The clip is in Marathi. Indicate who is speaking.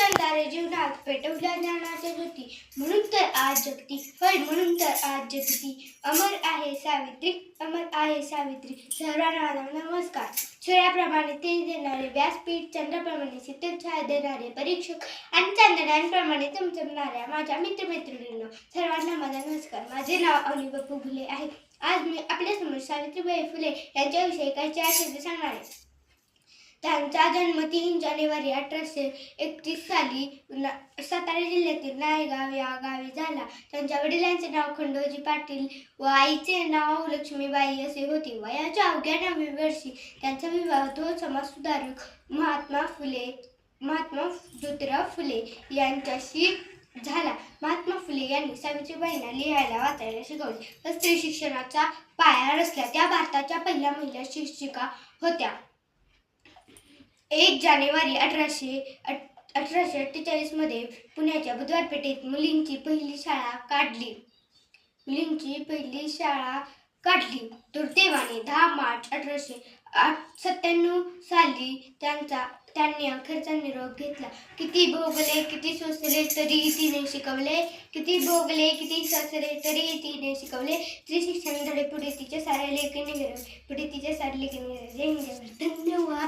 Speaker 1: अंधारे जीवनात पेटवल्या ज्ञानाच्या ज्योती, म्हणून तर आज जगती, होय म्हणून तर आज जगती. अमर आहे सावित्री, अमर आहे सावित्री. सर्वांना नमस्कार. सूर्याप्रमाणे तेज देणारे व्यासपीठ, चंद्राप्रमाणे शीतल छाया देणारे परीक्षक आणि चांदण्यांप्रमाणे चमचमणाऱ्या माझ्या मित्रमैत्रिणींनो, सर्वांना माझा नमस्कार. माझे नाव अवनी बापू घुले आहे. आज मी आपल्यासमोर सावित्रीबाई फुले यांच्याविषयी काही 4 शब्द सांगणार आहे. त्यांचा जन्म 3 जानेवारी 1831 साली सातारा जिल्ह्यातील नायगाव या गावी झाला. त्यांच्या वडिलांचे नाव खंडोजी पाटील व आईचे नाव लक्ष्मीबाई असे होते. वयाच्या अवघ्या 9व्या वर्षी त्यांचा विवाह थोर समाजसुधारक महात्मा ज्योतिराव फुले यांच्याशी झाला. महात्मा फुले यांनी सावित्रीबाईंना लिहायला वाचायला शिकवले व स्त्री शिक्षणाचा पाया रचला. त्या भारताच्या पहिल्या महिला शिक्षिका होत्या. 1 जानेवारी 1848 मध्ये पुण्याच्या बुधवार पेठेत मुलींची पहिली शाळा काढली. दुर्दैवाने 10 मार्च 1897 साली त्यांनी अखेरचा निरोप घेतला. किती भोगले किती सोसले तरी तिने शिकवले, किती भोगले किती सोसले तरी तिने शिकवले. स्त्री शिक्षण धडे पुढे तिचे सारे लेखणी धन्यवाद.